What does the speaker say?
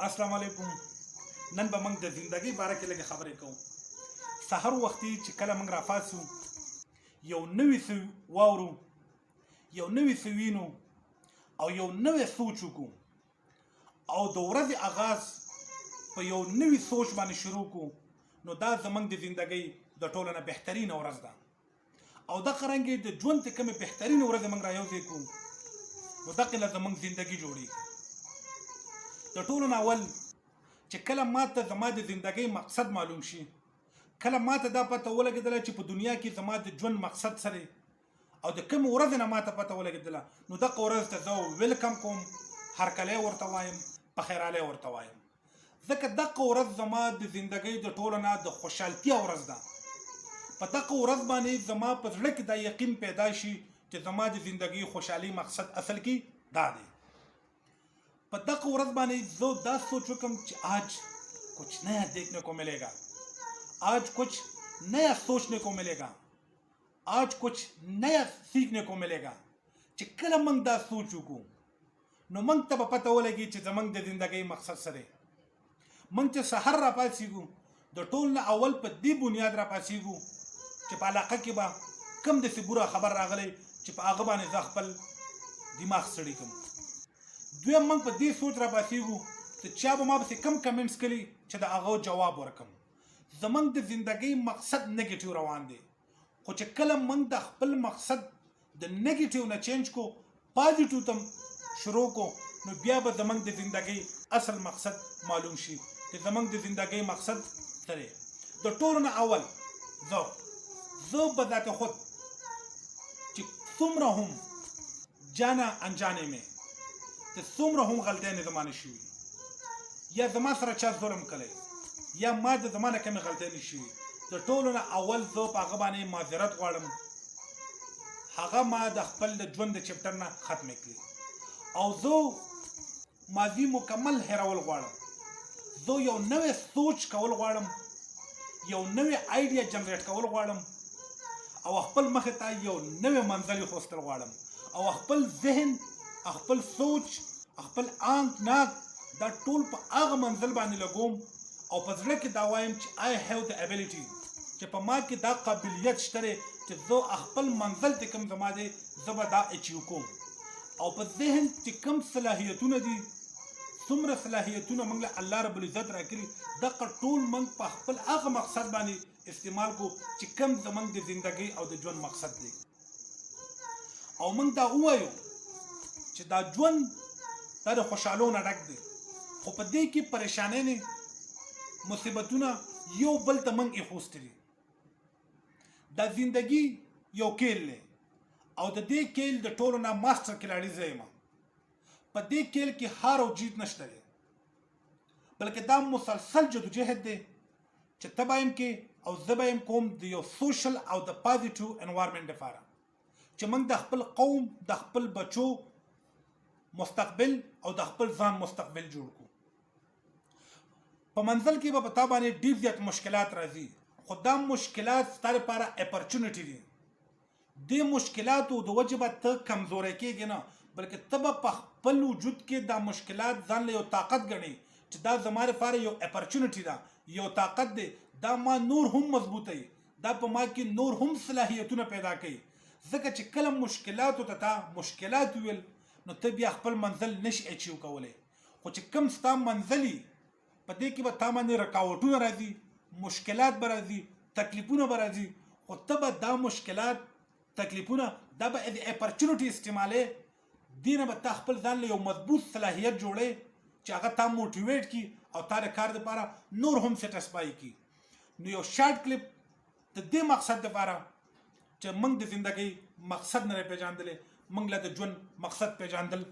السلام علیکم. نن به موږ د زندګۍ باره کې لږ خبرې کوو. سحر وختي چې کله موږ راپاڅو یو نوي څه واورو، یو نوي څه وینو او یو نوی سوچ وکړو او د ورځې آغاز په یو نوي سوچ باندې شروع کړو، نو دا زموږ د زندګۍ د ټولو نه بهترینه ورځ ده. او دغه رنګې د ژوند چې کومې بهترینې ورځې موږ رايوځای کړو، نو دغې نه زموږ زندګي جوړېږي. د ټولو نه اول چې کله ماته زما د زندګۍ مقصد معلوم شي، کله ماته دا پته ولګېدله چې په دنیا کې زما د ژوند مقصد څه دی او د کومې ورځې نه ماته پته ولګېدله، نو دغه ورځ ته زه ویلکم کوم، هرکلی ورته وایم، پخیرالی ورته وایم. ځکه دغه ورځ زما د زندګۍ د ټولو نه د خوشحالتیا ورځ ده. په دغه ورځ باندې زما په زړه کې دا یقین پیدا شي چې زما د زندګۍ خوشحالي مقصد اصل کې دا دی. په دغه ورځ باندې زه دا سوچ وکم چې آج کچھ نیا دیکھنے کو ملے گا، آج کچھ نیا سوچنے کو ملے گا، آج کچھ نیا سیکھنے کو ملے گا. چې کله موږ دا سوچ وکړو، نو موږ ته به پته ولګي چې زموږ د زندګۍ مقصد څه دی. موږ چې سحر راپاڅېږو، د ټول نه اول په دې بنیاد راپاڅېږو چې په علاقه کې به کوم داسې بوره خبر راغلی چې په هغه باندې زه خپل دماغ ستړی کړم. دویم موږ په دې سوچ راپاڅېږو چې چا به ما پسې کم کمنټس کړي چې د هغه جواب ورکړم. زموږ د زندګۍ مقصد نیګیټیو روان دی، خو چې کله موږ د خپل مقصد د نیګیټیو نه چینج کو، پازیټیو ته شروع کو، نو بیا به زموږ د زندګۍ اصل مقصد معلوم شي چې زموږ د زندګۍ مقصد څه دی. د ټولو نه اول زه به ذات خود چې څومره هم جانا انجانے میں چې څومره هم غلطیانې زما نه شوي، یا زما سره چا ظلم کړی، یا ما د زما نه کمې غلطیانې شوي، د ټولو نه اول زه په هغه باندې معذرت غواړم، هغه ما د خپل د ژوند د چپټر نه ختمې کړي. او زه ماضي مکمل هیرول غواړم. زه یو نوی سوچ کول غواړم، یو نوی آیډیا جنریټ کول غواړم، او خپل مخې ته یو نوی منزل خوستل غواړم، او خپل ذهن، خپل سوچ، خپل آنک ناک دا ټول په هغه منزل باندې لګوم، او په زړه کې دا وایم چې I have the ability، چې په ما کې دا قابلیت شته دی چې زه خپل منزل ته کوم زما دی زه به دا اچیو کوم. او په ذهن چې کوم صلاحیتونه دي، څومره صلاحیتونه موږ له الله رب العزت راکړي، دغه ټول موږ په خپل هغه مقصد باندې استعمال کو چې کوم زموږ د زندګۍ او د ژوند مقصد دی. او موږ دا ووایو چې دا ژوند دا د خوشحالو نه ډک دی، خو په دې کې پریشانۍ نه، مصیبتونه یو بل ته موږ ایښوستي دي. دا زندګي یو کیل دی، او د دې کیل د ټولو نه ماسټر کلاړي زه یم. په دې کیل کې هار او جیت نشته دی، بلکې دا مسلسل جدوجهد دی چې ته به یم کې او زه به یم کوم د یو سوشل او د پازیټیو انوایرمنټ لپاره، چې موږ د خپل قوم، د خپل بچو مستقبل او د خپل ځان مستقبل جوړ کړو. په منزل کې به په تا باندې ډېر زیات مشکلات راځي، خو دا مشکلات ستا لپاره اپرچونټي دي. دې مشکلاتو د وجې به ته کمزوری کېږې نه، بلکې ته به په خپل وجود کې دا مشکلات ځان له یو طاقت ګڼې چې دا زما لپاره یو اپرچونټي ده، یو طاقت دی، دا ما نور هم مضبوطوي، دا په ما کې نور هم صلاحیتونه پیدا کوي. ځکه چې کله مشکلاتو ته تا مشکلات ویل، نو ته بیا خپل منزل نشي اچیو کولی. خو چې کوم ستا منزلي، په دې کې به تا باندې رکاوټونه راځي، مشکلات به راځي، تکلیفونه به راځي، خو ته به دا مشکلات، تکلیفونه دا به د اپرچونټي استعمالې، دې نه به تا خپل ځان له یو مضبوط صلاحیت جوړې چې هغه تا موټیویټ کړي او تا د کار لپاره نور هم سیټسفای کړي. نو یو شارټ کلیپ د دې مقصد لپاره چې موږ د زندګۍ مقصد نه پیژندلې، موږ له د ژوند مقصد پیژندل